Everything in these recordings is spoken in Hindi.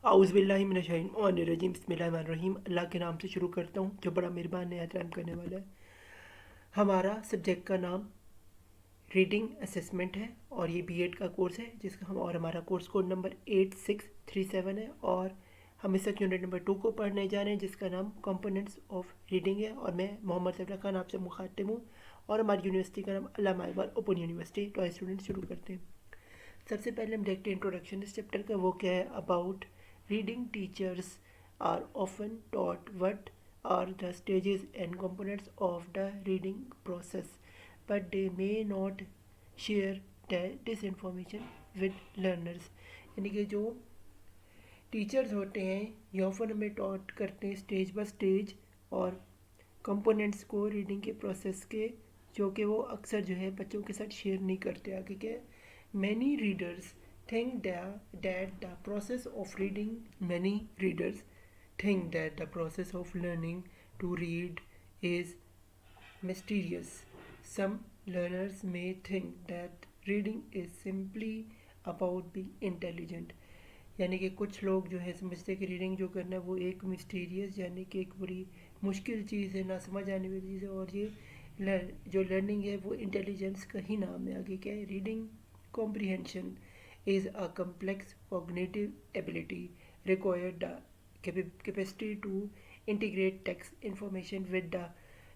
आउज़ुबिल्लाहिमिनश्शैतानिर्रजीम बिस्मिल्लाहिर्रहमानिर्रहीम। अल्लाह के नाम से शुरू करता हूँ जो बड़ा मेहरबान नहायत रहम करने वाला है। हमारा सब्जेक्ट का नाम रीडिंग असेसमेंट है और ये बीएड का कोर्स है हमारा कोर्स कोड नंबर 8637 है और हम इस यूनिट नंबर 2 को पढ़ने जा रहे हैं जिसका नाम कंपोनेंट्स ऑफ रीडिंग है। और मैं मोहम्मद सफरा खान आपसे मुखातिब हूँ और हमारी यूनिवर्सिटी का नाम अल्लामा इकबाल ओपन यूनिवर्सिटी। तो स्टूडेंट शुरू करते हैं। सबसे पहले हम देखते हैं इंट्रोडक्शन इस चैप्टर का। वो क्या है? About reading teachers are often taught what are the stages and components of the reading process but they may not share this information with learners. यानी कि जो टीचर्स होते हैं ये ऑफन हमें टॉट करते हैं स्टेज बाय स्टेज और कंपोनेंट्स को रीडिंग के प्रोसेस के, जो कि वो अक्सर जो है बच्चों के साथ शेयर नहीं करते आगे के। Many readers think that the process of reading many readers think that the process of learning to read is mysterious. Some learners may think that reading is simply about being intelligent. यानी कि कुछ लोग जो है समझते हैं कि रीडिंग जो करना है वो एक मिस्टीरियस यानी कि एक बड़ी मुश्किल चीज़ है, ना समझ आने वाली चीज़ है। और ये जो लर्निंग है वो इंटेलिजेंस का ही नाम है। आगे क्या है? Reading comprehension is a complex cognitive ability required the capacity to integrate text information with the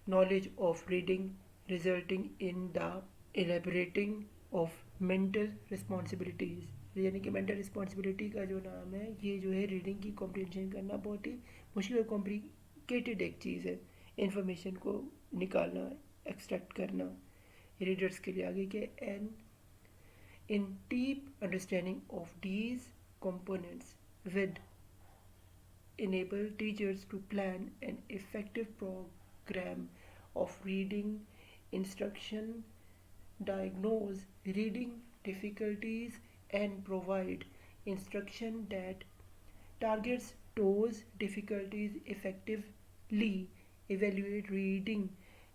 knowledge of reading, resulting in the elaborating of mental responsibilities. यानी कि मेंटल रिस्पॉन्सिबिलिटी का जो नाम है ये जो है रीडिंग की कॉम्प्रिहेंशन करना बहुत ही मुश्किल और कॉम्प्लिकेटेड एक चीज़ है। इंफॉर्मेशन को निकालना, एक्सट्रैक्ट करना रीडर्स के लिए। आगे के and in deep understanding of these components with enable teachers to plan an effective program of reading instruction, diagnose reading difficulties, and provide instruction that targets those difficulties effectively, evaluate reading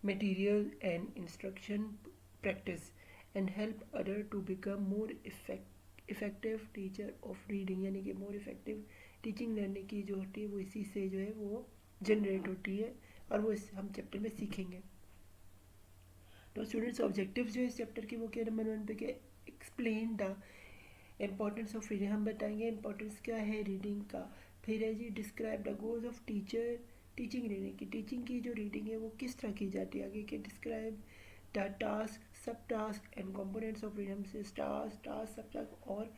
material and instruction practice, and help other to become more effective teacher of reading। यानी कि more effective टीचिंग लर्निंग की जो होती है वो इसी से जो है वो जनरेट होती है और वो हम चैप्टर में सीखेंगे। तो स्टूडेंट्स ऑब्जेक्टिव्स जो है इस चैप्टर की वो क्या नंबर 1 पे क्या? Explain the importance of reading. हम बताएंगे इम्पोर्टेंस क्या है रीडिंग का। फिर है जी describe the goals of teacher teaching reading की। टीचिंग की जो रीडिंग है वो किस तरह की जाती है। आगे के describe the task sub task and components of reading से टास्क सब टास्क और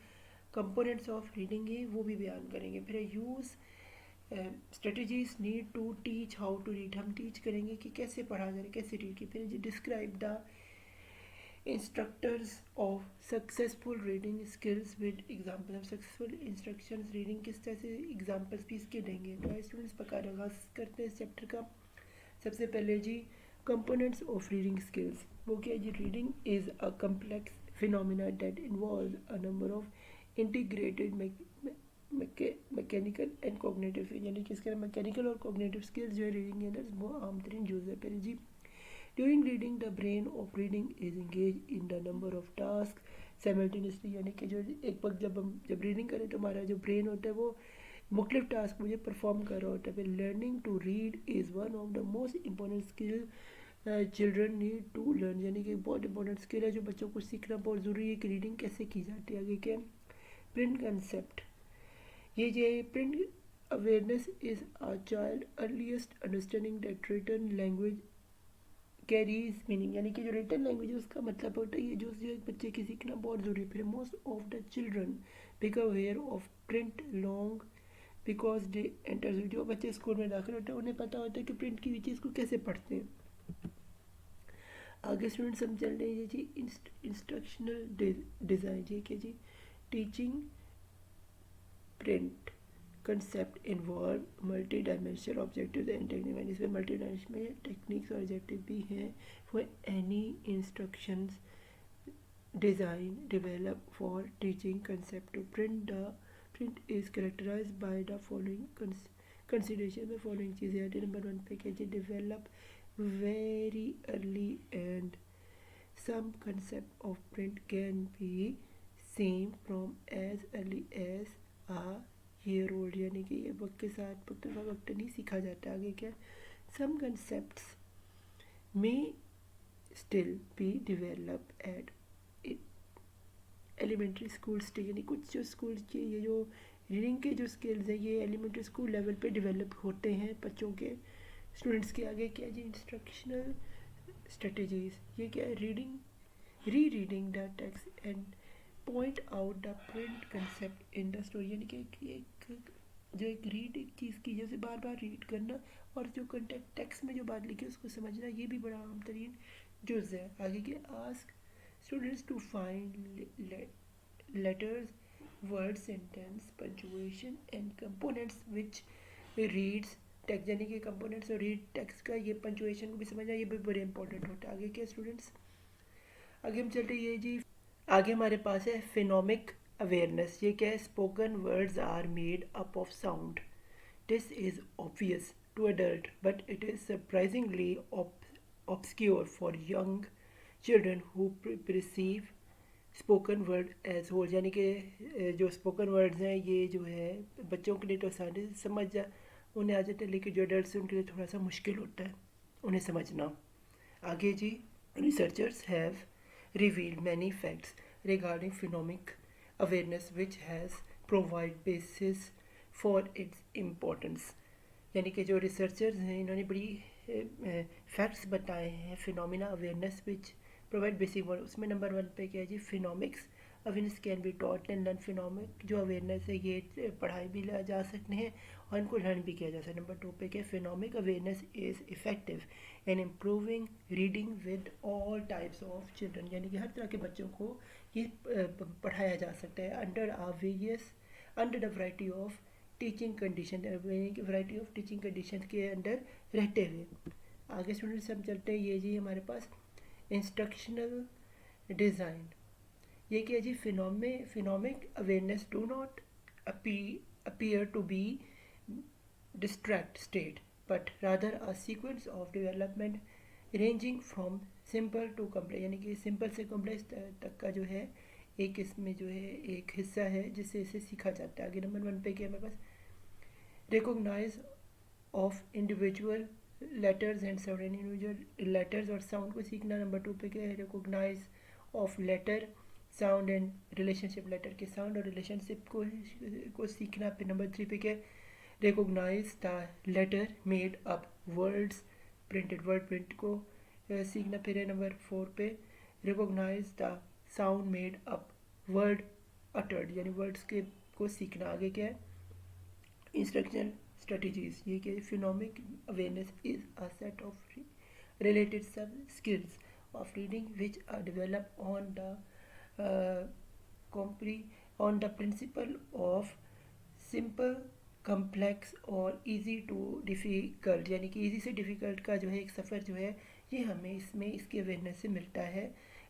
कंपोनेंट्स ऑफ रीडिंग है वो भी बयान करेंगे। फिर use strategies need to teach how to read. हम टीच करेंगे कि कैसे पढ़ा जाए, कैसे रीड की। फिर describe the instructors of successful reading skills with example. हम सक्सेसफुल इंस्ट्रक्शंस रीडिंग किस तरह से एग्जाम्पल्स भी इसके देंगे। तो स्टूडेंट्स पका आगाज करते हैं इस चैप्टर का। सबसे पहले जी कंपोनेंट्स ऑफ रीडिंग स्किल्स। वो क्या है जी? Reading is a complex phenomena that involve a number of integrated mechanical and cognitive. यानी कि इसके मैकेनिकल और कॉग्निटिव स्किल्स जो है रीडिंग के अंदर वो आम तरीन यूज है। पहले जी during reading the brain of reading is engage in the number of task simultaneously. यानी कि जो एक वक्त जब रीडिंग करें तो हमारा जो ब्रेन होता है वो मुख्तलिफ टास्क मुझे परफॉर्म कर रहा होता है। फिर learning to read is one of the most important skill children need to learn. यानी कि बहुत इंपॉर्टेंट स्किल है जो बच्चों को सीखना बहुत ज़रूरी है कि रीडिंग कैसे की जाती है। आगे क्या? Print concept. ये जो है print awareness is a child earliest understanding that written language carries meaning. यानी कि जो रिटन लैंग्वेज है उसका मतलब होता है ये जो एक बच्चे की सीखना बहुत ज़रूरी है। फिर most of the children become aware of print long because they enter. जो बच्चे स्कूल में दाखिल होते हैं उन्हें पता होता है कि प्रिंट की चीज़ को कैसे पढ़ते हैं। आगे स्टूडेंट्स हम चल रहे हैं जी इंस्ट्रक्शनल डिज़ाइन। ठीक है जी teaching print concept involve multi-dimensional objectives and techniques। इसमें multi-dimensional techniques और objective भी हैं। for any instructions design developed for teaching concept to print is characterized by the following consideration में following चीज़ें आती है। नंबर 1 पे क्या जी develop very early and some concept of print can be seen from as early as a year old, यानी कि ये वक्त के साथ वक्त नहीं सीखा जाता। आगे क्या, सम कंसेप्ट्स में still be develop at elementary school stage, यानी कुछ जो स्कूल के ये जो रीडिंग के जो स्किल्स हैं ये एलिमेंट्री स्कूल लेवल पे डेवलप होते हैं बच्चों के, स्टूडेंट्स के। आगे क्या जी, इंस्ट्रक्शनल स्ट्रेटजीज, ये क्या है, रीडिंग री reading the text and point out the print concept in the story, यानी कि एक जो एक रीड एक चीज़ की जैसे बार बार रीड करना और जो कंटेक्ट टेक्स्ट में जो बात लिखी है उसको समझना, ये भी बड़ा आम तरीन जुज़ है। आगे के, ask students to find letters, words, sentence, punctuation and components which reads text, यानी कि components और read text का ये punctuation को भी समझना, ये भी बड़े important होता है। आगे क्या स्टूडेंट्स, आगे हम चलते ये जी, आगे हमारे पास है फिनोमिक अवेयरनेस। ये क्या है, spoken words are made up of sound, this is obvious to adult but it is surprisingly obscure for young children who perceive spoken word as whole, यानी कि जो स्पोकन वर्ड्स हैं ये जो है बच्चों के लिए तो आसानी से समझ जा उन्हें आ जाता है, लेकिन जो अडल्ट हैं उनके लिए थोड़ा सा मुश्किल होता है उन्हें समझना। आगे जी, researchers have revealed many facts regarding phonemic awareness which has provide basis for its importance, यानी कि जो रिसर्चर्स हैं इन्होंने बड़ी फैक्ट्स बताए हैं phenomena awareness which provide basic one. उसमें नंबर 1 पे क्या है जी, phonemics awareness can be taught and learn, phonemic जो अवेयरनेस है ये पढ़ाई भी जा सकते हैं और इनको लर्न भी किया जा सकता है। नंबर 2 पे क्या, phonemic awareness is effective in improving reading with all types of children, यानी कि हर तरह के बच्चों को ये पढ़ाया जा सकता है under the variety of teaching condition, variety of teaching condition के अंदर रहते हुए। आगे स्टूडेंट्स हम चलते हैं ये जी, हमारे पास इंस्ट्रक्शनल डिज़ाइन। ये क्या जी, phonemic awareness do not appear to be distract state but rather a sequence of development ranging from simple to complex, यानी कि सिंपल से कॉम्प्लेक्स तक का जो है एक इसमें जो है एक हिस्सा है जिससे इसे सीखा जाता है। आगे नंबर 1 पे क्या हमारे पास, recognize of individual letters and sound, individual letters और साउंड को सीखना। नंबर 2 पे क्या है, recognize of letter sound and relationship, letter के साउंड और रिलेशनशिप को सीखना। फिर नंबर 3 पे क्या है, recognize the letter made up words printed, word print को सीखना। फिर है नंबर 4 पे, recognize the sound made up word uttered, यानी वर्ड्स के को सीखना। आगे क्या है, इंस्ट्रक्शन strategies, ये क्या, phonemic awareness is a set of related sub skills of reading which are developed on the principle of simple complex और easy to difficult, यानी कि easy से difficult का जो है एक सफ़र जो है ये हमें इसमें इसके अवेयरनेस से मिलता है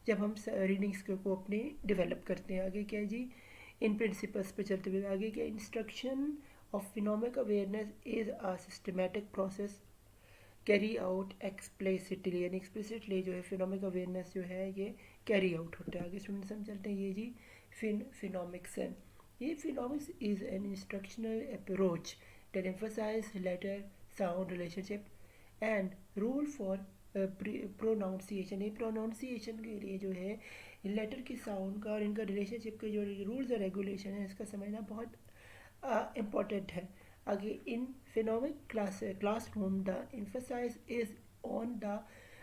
जब हम रीडिंग स्किल को अपने डेवलप करते हैं। आगे क्या है जी, इन प्रिंसिपल्स पे चलते हुए आगे क्या, instruction of phenomic awareness is a systematic process carry out explicitly, यानी explicitly जो है phenomic awareness जो है ये carry out होता है। आगे स्टूडेंट्स हम चलते हैं ये जी, phenomics है। ये phenomics is an instructional approach that emphasize letter sound relationship and rule for pronunciation. ये प्रोनाउंसिएशन के लिए जो है लेटर के साउंड का और इनका रिलेशनशिप के जो रूल्स और रेगुलेशन है इसका समझना बहुत important है। आगे, in phonemic classroom the emphasize is on the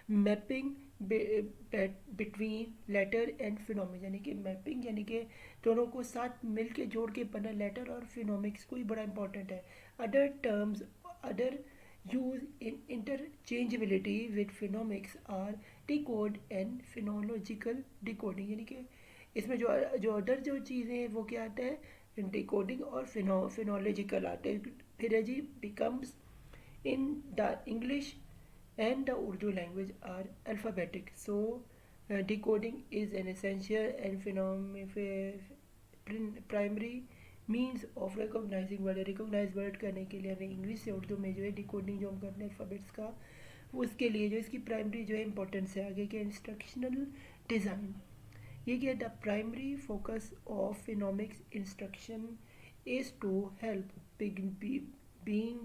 mapping between letter and phonemic, यानी कि मैपिंग यानी कि दोनों को साथ मिल के जोड़ के बना लेटर और फिनोमिक्स को ही बड़ा इंपॉर्टेंट है। Other terms other use in interchangeability with phonemics are decode and phonological decoding, यानी कि इसमें जो अदर जो चीज़ें हैं वो क्या आता है, डिकोडिंग और फिनोलॉजिकल आते हैं। फिर है जी, becomes in the English and the Urdu language are alphabetic, so decoding is an essential and primary means of recognizing word, recognize word करने के लिए हमें इंग्लिश से उर्दू में जो है डिकोडिंग जो हम करते हैं अल्फ़ाबेट्स का, वो उसके लिए जो इसकी प्राइमरी जो है इंपॉर्टेंस है। आगे क्या, इंस्ट्रक्शनल डिज़ाइन, ये क्या, the primary focus of phonemics instruction is to help being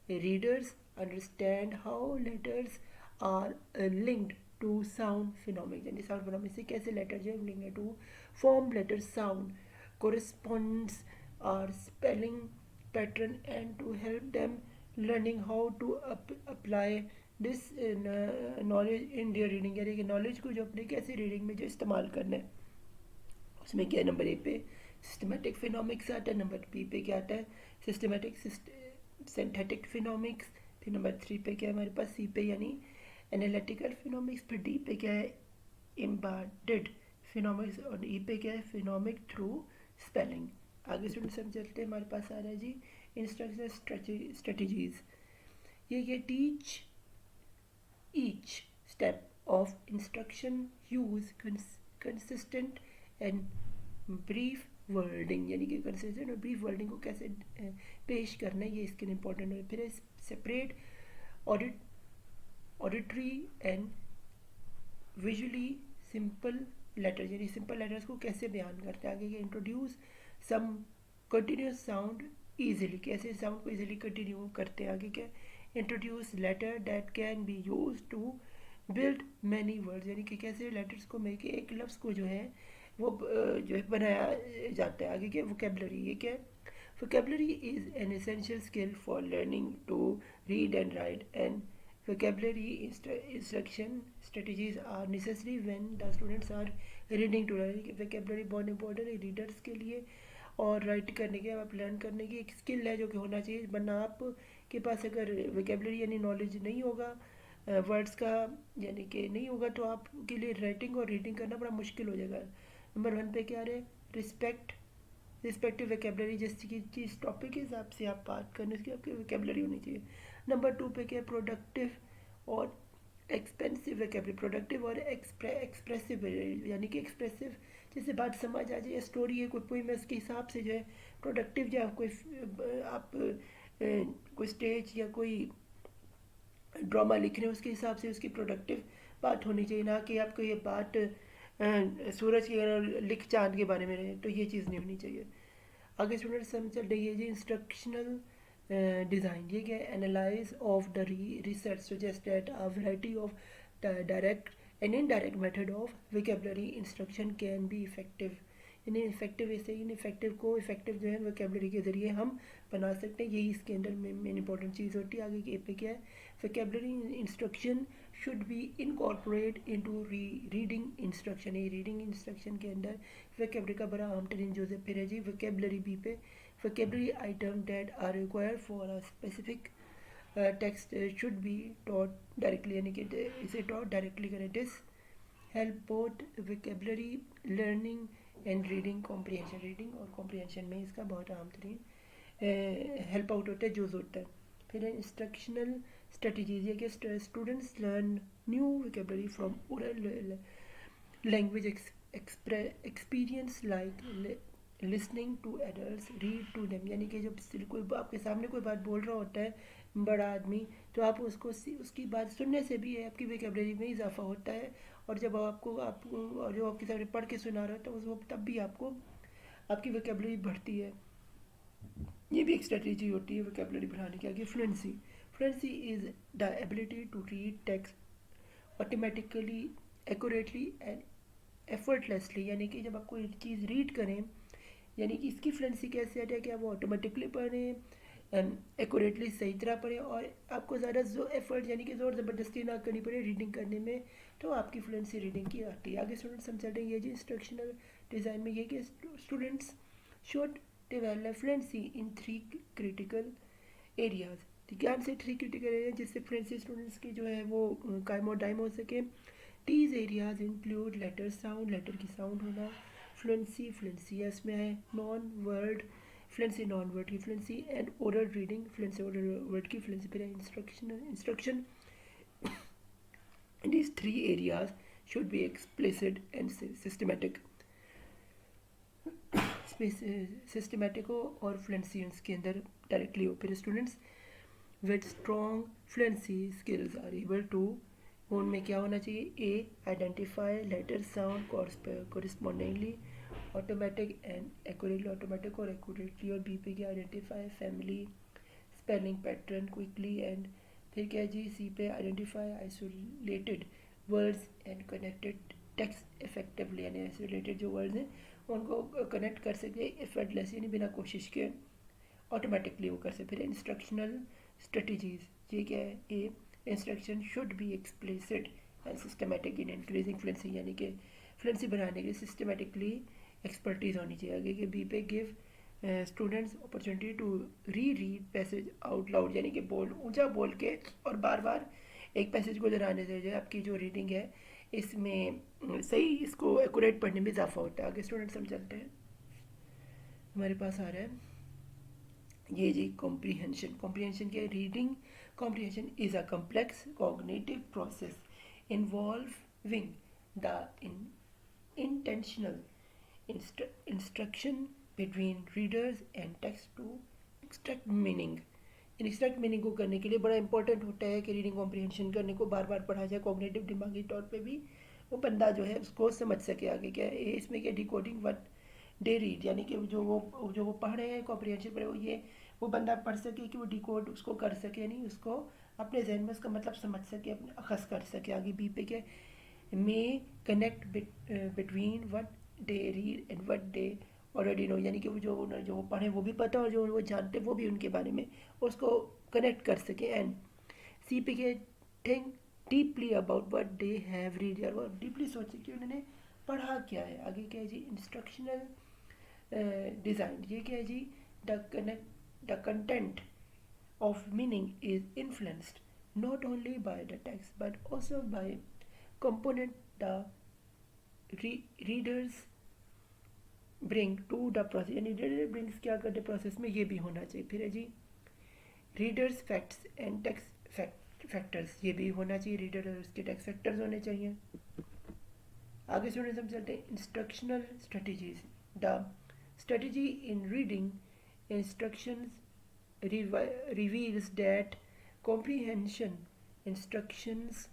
readers understand how letters are linked to sound phenomena. यानी sound phenomena से कैसे letter जो है linked to form letter sound corresponds or spelling pattern and to help them learning how to apply this knowledge in their reading, यानी कि नॉलेज को जो अपने कैसे रीडिंग में जो इस्तेमाल करना है उसमें क्या है। नंबर ए पे सिस्टमेटिक फिनोमिक्स आता है, नंबर बी पे क्या आता है सिस्टमेटिक सिंथेटिक फिनोमिक्स, फिर नंबर 3 पे क्या है हमारे पास सी पे यानी एनालिटिकल फिनोमिक्स, फिर डी पे क्या है एम्बेडेड फिनोमिक्स और ई पे क्या है फिनोमिक थ्रू स्पेलिंग। आगे स्टूडेंट्स हम चलते हैं, हमारे पास आ रहा है जी इंस्ट्रक्शन स्ट्रेटजीज। ये teach each step of instruction use consistent and brief wording, यानी कि consistent और brief wording को कैसे पेश करना है ये इसके लिए इम्पोर्टेंट है। फिर separate auditory and visually simple letters, यानी सिंपल लेटर्स को कैसे बयान करते हैं। आगे के introduce some continuous sound easily, कैसे साउंड को ईजिली कंटिन्यू करते हैं। आगे क्या introduce letter that can be use to build many words, यानी कि कैसे लेटर्स को मिलके एक लफ्ज़ को जो है वो जो है बनाया जाता है। आगे क्या वोकेबलरी, ये क्या है vocabulary is an essential skill for learning to read and write and vocabulary instruction strategies are necessary when the students are reading to learn। vocabulary बहुत इंपॉर्टेंट है रीडर्स के लिए और राइट करने के आप लर्न करने की एक स्किल है जो कि होना चाहिए, वरना आप के पास अगर vocabulary यानी नॉलेज नहीं होगा वर्ड्स का यानी कि नहीं होगा तो आपके लिए राइटिंग और रीडिंग करना बड़ा मुश्किल हो जाएगा। नंबर 1 पे क्या रहे रिस्पेक्टिव vocabulary, जैसे कि जिस टॉपिक के हिसाब से आप बात करने उसकी आपकी vocabulary होनी चाहिए। नंबर 2 पे क्या प्रोडक्टिव और एक्सपेंसिव vocabulary, प्रोडक्टिव और एक्सप्रेसिव, यानी कि एक्सप्रेसिव जैसे बात समझ आ जाए, स्टोरी है कोई पोइम है उसके हिसाब से जो है प्रोडक्टिव, जो आप कोई स्टेज या कोई ड्रामा लिख रहे हैं उसके हिसाब से उसकी प्रोडक्टिव बात होनी चाहिए, ना कि आपको ये बात सूरज के लिख चांद के बारे में रहे, तो ये चीज़ नहीं होनी चाहिए। आगे स्टूडेंट्स हम चल रही है जी इंस्ट्रक्शनल डिज़ाइन, ये क्या analyse of the research suggest that a variety of direct and indirect method of vocabulary instruction can be effective, यानी इफेक्टिव ऐसे इनफेक्टिव को इफेक्टिव जो है vocabulary के ज़रिए हम बना सकते हैं, यही इसके अंदर मेन इंपॉर्टेंट चीज़ होती है। आगे के पे क्या है vocabulary instruction should B incorporate into reading instruction, ये रीडिंग इंस्ट्रक्शन के अंदर vocabulary का बड़ा अहम तरीन जो फिर है जी vocabulary बी पे vocabulary item that are required for a specific text should be taught directly, यानी कि इसे taught directly करें। This help both vocabulary learning and reading comprehension, reading और कॉम्प्रिहेंशन में इसका बहुत अहम तरीन हेल्प आउट होता है, यूज़ होता है। फिर इंस्ट्रक्शनल स्ट्रेटजीज, ये कि students learn new vocabulary from oral language experience like listening to adult read to them, यानी कि जब कोई आपके सामने कोई बात बोल रहा होता है बड़ा आदमी तो आप उसको उसकी बात सुनने से भी आपकी vocabulary में इजाफा होता है, और जब आपको जो आपके सामने पढ़ के सुना रहा है तो उस वक्त तब भी आपको आपकी vocabulary बढ़ती है, ये भी एक स्ट्रेटजी होती है vocabulary बढ़ाने की। आगे fluency is the ability to read text automatically accurately and effortlessly, यानी कि जब आप कोई चीज़ रीड करें यानी कि इसकी फ्लुएंसी कैसे आ जाए कि आप वो ऑटोमेटिकली पढ़ें एक्यूरेटली सही तरह पढ़ें और आपको ज़्यादा जो एफर्ट यानी कि ज़ोर ज़बरदस्ती ना करनी पड़े रीडिंग करने में, तो आपकी फ्लुएंसी रीडिंग की आती है। आगे स्टूडेंट्स हम चल रहे हैं ये जी इंस्ट्रक्शनल डिज़ाइन में ये कि students should develop fluency in 3 critical areas, ध्यान से 3 क्रिटिकल एरिया जिससे फ्लुएंसी स्टूडेंट्स की जो है वो कायम और दायम हो सके। these areas include letter sound, letter की साउंड होना, फ्लुएंसी है इसमें है non word fluency, non word की fluency and oral reading fluency, oral word की फ्लुएंसी, फिर instruction these 3 areas should be explicit and systematic systematic हो और फ्लुएंसी उसके अंदर डायरेक्टली हो। फिर students with strong fluency skills are able to, उनमें क्या होना चाहिए a identify letter sound correspondingly automatic and accurately, automatic और एक्यूरेटली। और बी पे क्या, identify family spelling pattern quickly and फिर क्या है जी, सी पे identify isolated words and connected text effectively, यानी आइसोलेटेड जो वर्ड्स हैं उनको कनेक्ट कर सके एफर्टलेस, यानी बिना कोशिश के ऑटोमेटिकली वो कर सकते। फिर इंस्ट्रक्शनल स्ट्रेटजीज, ये क्या है, a instruction should be explicit and systematic in increasing fluency, यानी कि फ्लुएंसी बढ़ाने के लिए सिस्टमेटिकली एक्सपर्टीज होनी चाहिए। आगे के बी पे give students opportunity to read passage out loud, यानी कि बोल ऊंचा बोल के और बार बार एक पैसेज को दोहराने से जो आपकी जो रीडिंग है इसमें सही इसको एक्यूरेट पढ़ने में इजाफा होता है। आगे स्टूडेंट समझते हैं, हमारे पास आ रहा है ये जी कॉम्प्रीहेंशन। कॉम्प्रीहेंशन क्या है, reading comprehension is a complex cognitive process involving the intentional instruction between readers and text to extract meaning। Extract meaning को करने के लिए बड़ा इंपॉर्टेंट होता है कि रीडिंग कॉम्प्रीहेंशन करने को बार बार पढ़ा जाए, कॉग्निटिव दिमागी तौर पे भी वो बंदा जो है उसको समझ सके। आगे क्या है, इसमें क्या डिकोडिंग व्हाट दे रीड, यानी कि जो वो पढ़ रहे हैं कॉम्प्रीहेंशन पर वो बंदा पढ़ सके कि वो डिकोड उसको कर सके, यानी उसको अपने जहन में उसका मतलब समझ सके, अपने अखज़ कर सके। आगे बी पे क्या, may connect between what they read and what they already know, यानी कि जो वो पढ़े वो भी पता और जो वो जानते वो भी उनके बारे में उसको कनेक्ट कर सके। एंड सी पे के think deeply about what they have read, यार वो डीपली सोचे कि उन्होंने पढ़ा क्या है। आगे क्या है जी, इंस्ट्रक्शनल डिज़ाइन, ये क्या है जी, the content of meaning is influenced not only by the text but also by component the readers bring to the process, यानी रीडर ब्रिंग्स क्या करते प्रोसेस में, ये भी होना चाहिए। फिर है जी readers facts and text factors, ये भी होना चाहिए, रीडर और उसके टेक्स्ट फैक्टर्स होने चाहिए। आगे स्टूडेंट्स हम चलते हैं instructional strategies. The strategy in reading instructions reveals that comprehension instructions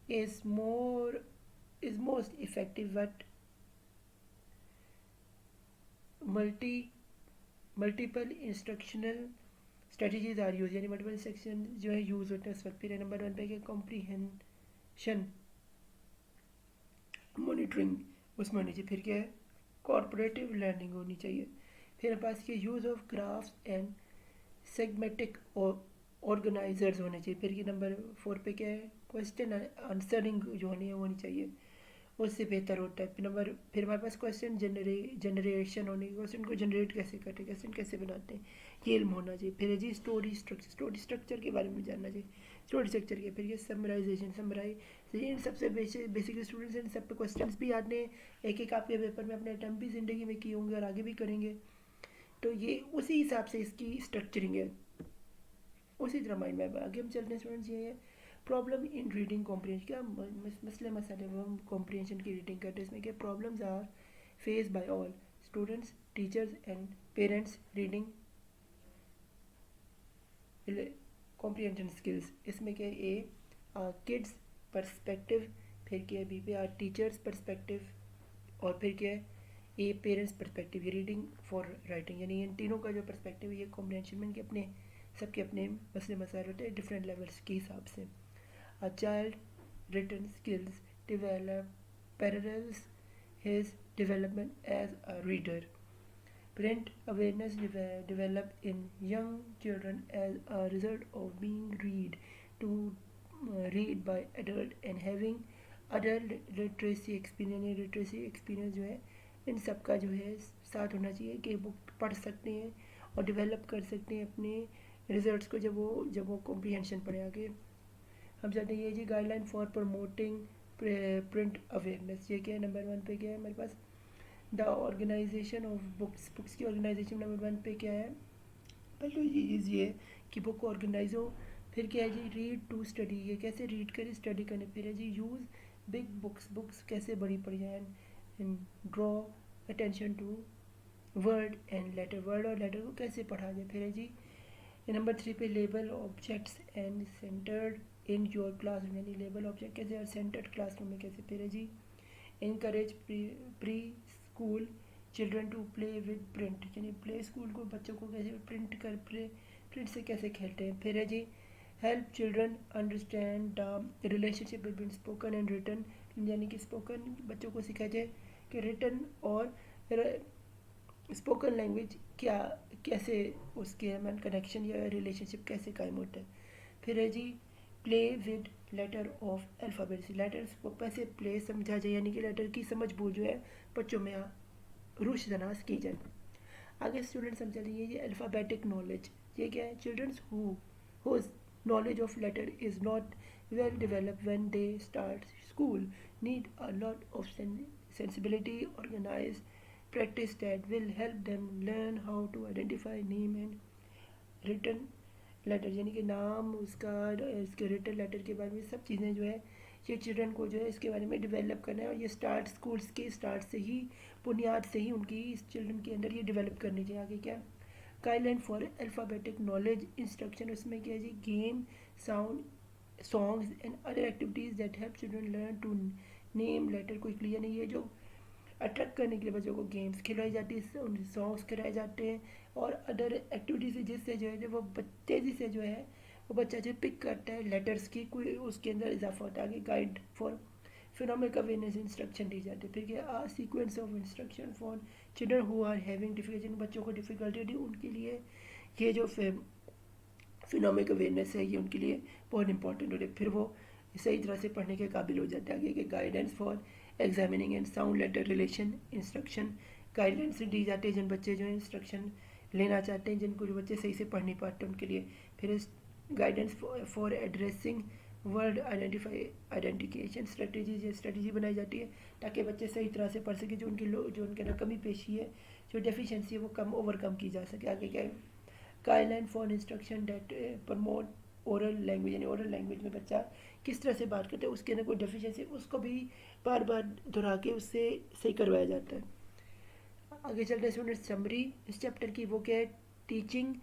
is most effective at multiple instructional strategies are used, यानी मल्टीपल इंस्ट्रक्शन जो है यूज़ होते हैं उस वक्त। फिर नंबर 1 पे क्या, कॉम्प्रीहेंशन मॉनिटरिंग उसमें होनी चाहिए। फिर क्या है, कॉर्पोरेटिव लर्निंग होनी चाहिए। फिर पास के use of graphs and semantic organizers होने चाहिए। फिर ये नंबर 4 पे क्या है, क्वेश्चन आंसरिंग जो होनी है वो होनी चाहिए, उससे बेहतर होता है। फिर हमारे पास क्वेश्चन जनरेशन होने, क्वेश्चन को जनरेट कैसे करते हैं, क्वेश्चन कैसे बनाते हैं, ये इल्म होना चाहिए। फिर है जी स्टोरी स्ट्रक्चर के बारे में जानना चाहिए, स्टोरी स्ट्रक्चर के। फिर ये समराइजेशन सबसे बेसिक स्टूडेंट्स इन सब पे क्वेश्चन भी आते हैं, एक एक आपके पेपर में अपने अटैम्प्ट भी ज़िंदगी में किए होंगे और आगे भी करेंगे, तो ये उसी हिसाब से इसकी स्ट्रक्चरिंग है, उसी तरह माइंड में। आगे हम चलते हैं स्टूडेंट्स, ये है प्रॉब्लम इन रीडिंग कॉम्प्रीहेंशन। क्या मसले मसाले वो हम कॉम्प्रीहेंशन की रीडिंग करते हैं, इसमें क्या problems are face by all students teachers and parents reading comprehension skills. इसमें क्या ए किड्स पर्सपेक्टिव, फिर क्या है बी पे आर टीचर्स पर्सपेक्टिव, और फिर क्या है ये पेरेंट्स पर्सपेक्टिव, ये रीडिंग फॉर राइटिंग, यानी इन तीनों का जो पर्सपेक्टिव है ये कॉम्प्रीहेंशन में अपने सबके अपने मसले मसाइल होते हैं डिफरेंट लेवल्स के हिसाब से। A child written skills develop parallels his development as a reader. Print awareness develop in young children as a result of being read by adult and having adult literacy experience जो है इन सब का जो है साथ होना चाहिए कि बुक पढ़ सकते हैं और डेवलप कर सकते हैं अपने रिजल्ट्स को जब वो कॉम्प्रीहेंशन पढ़े। आगे हम चाहते हैं ये जी guideline for promoting print awareness, ये क्या है नंबर 1 पे क्या है हमारे पास, द ऑर्गेनाइजेशन ऑफ बुक्स की ऑर्गेनाइजेशन नंबर 1 पे क्या है, पहले चीज़ ये कि बुक ऑर्गेनाइज हो। फिर क्या है जी रीड टू स्टडी, ये कैसे रीड करें स्टडी करने। फिर है जी यूज़ बिग बुक्स कैसे बड़ी पढ़ जाए, and draw attention to word and letter, word और लेटर को कैसे पढ़ा जाए। फिर है जी नंबर 3 पे label objects and centered in your classroom, यानी लेबल ऑब्जेक्ट कैसे और सेंटर्ड क्लासरूम में कैसे। फिर है जी encourage preschool children to play with print, यानी प्ले स्कूल को बच्चों को कैसे प्रिंट से कैसे खेलते हैं। फिर है जी help children understand the relationship between spoken and written, यानी कि स्पोकन बच्चों को सिखाया जाए कि रिटन और स्पोकन लैंग्वेज क्या कैसे उसके मन कनेक्शन या रिलेशनशिप कैसे कायम होता है। फिर है जी play with letter of alphabets, letters को कैसे प्ले समझा जाए, यानी कि लेटर की समझ बूझ जो है बच्चों में रूशनास की जाए। आगे स्टूडेंट समझा लीजिए ये अल्फ़ाबेटिक नॉलेज, ये क्या है, children's whose knowledge of letter is not well developed when they start school need a lot of sensibility, organized practice that will help them learn how to identify name and written letter, यानी कि नाम उसका, इसके रिटन लेटर के बारे में सब चीज़ें जो है ये चिल्ड्रन को जो है इसके बारे में डेवलप करना है। और ये स्टार्ट स्कूल्स के स्टार्ट से ही, बुनियाद से ही उनकी इस चिल्ड्रन के अंदर ये डेवलप करनी चाहिए। आगे क्या guideline for alphabetic knowledge instruction, उसमें क्या है जी game sound songs and other activities that help children learn to name letter quickly, यानी ये जो अट्रैक्ट करने के लिए बच्चों को गेम्स खिलाई जाती है, उन सॉन्ग्स कराए जाते हैं और अदर एक्टिविटीज़ जिससे जो है वो तेज़ी से जो है वो बच्चा जो पिक करता है लेटर्स की, कोई उसके अंदर इजाफा होता है। आगे guide for phonemic awareness instruction दी जाती है। फिर क्या sequence of instruction for children who are having difficulty, जिन बच्चों को डिफ़िकल्टी होती है उनके लिए ये जो फिनोमिक अवेयरनेस है ये उनके लिए बहुत इंपॉर्टेंट होती है, फिर वो सही तरह से पढ़ने के काबिल हो जाते हैं। आगे के guidance for examining and sound letter relation instruction, guidelines दी जाती है जिन बच्चे जो इंस्ट्रक्शन लेना चाहते हैं, जिनको जो बच्चे सही से पढ़ नहीं पाते उनके लिए। फिर guidance for addressing word identification strategies, ये स्ट्रेटजी बनाई जाती है ताकि बच्चे सही तरह से पढ़ सके, जो उनके अंदर कमी पेशी है, जो डेफिशिएंसी है वो कम ओवरकम की जा सके। आगे क्या है guideline for instruction that promote oral language, यानी ओरल लैंग्वेज में बच्चा किस तरह से बात करते हैं, उसके अंदर कोई डेफिशिएंसी उसको भी बार बार दोहरा के उससे सही करवाया जाता है। आगे चलते हैं स्टूडेंट समरी इस चैप्टर की, वो क्या है teaching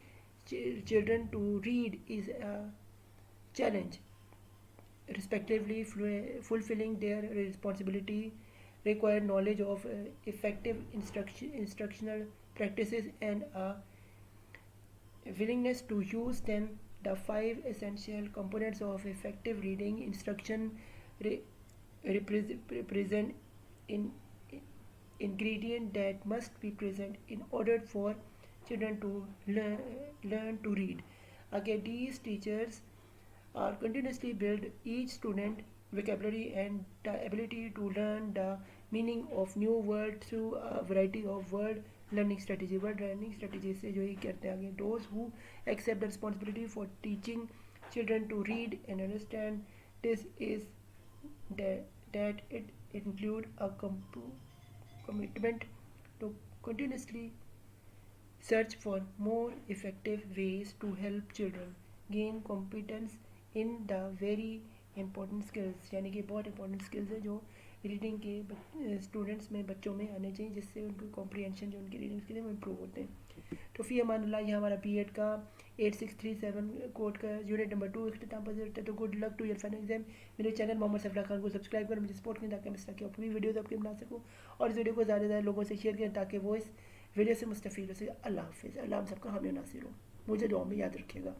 children to read is a challenge respectively fulfilling their responsibility require knowledge of effective instructional practices and a willingness to use them. The five essential components of effective reading instruction represent in ingredient that must be present in order for children to learn to read. Again, these teachers are continuously build each student vocabulary and the ability to learn the meaning of new word through a variety of word learning strategy. Word learning strategy से जो ये करते हैं आगे, those who accept the responsibility for teaching children to read and understand this is that it include a commitment to continuously search for more effective ways to help children gain competence in the very important skills, यानी कि बहुत इंपॉर्टेंट स्किल्स है जो रीडिंग के स्टूडेंट्स में बच्चों में आने चाहिए, जिससे उनकी कॉम्प्रीहेंशन जो उनकी रीडिंग स्किल है वो इम्प्रूव होते हैं। तो फ़ी अमानुल्लाह, ये हमारा बीएड का 8637 कोड का यूनिट नंबर 2 इख्तिताम पर होता है। तो good luck to your final exam. मेरे चैनल मोहम्मद सफरा खान को सब्सक्राइब करें, मुझे सपोर्ट करें ताकि मैं इस तरह की अपनी वीडियोज़ आपके बना सकूँ और इस वीडियो को ज़्यादा से ज़्यादा लोगों से शेयर करें ताकि वो इस वीडियो से मुस्तफ़ीद हो सके। अल्लाह हाफिज़, अल्लाह हम सबका हामी नासिर हो। मुझे दुआ में याद रखिएगा।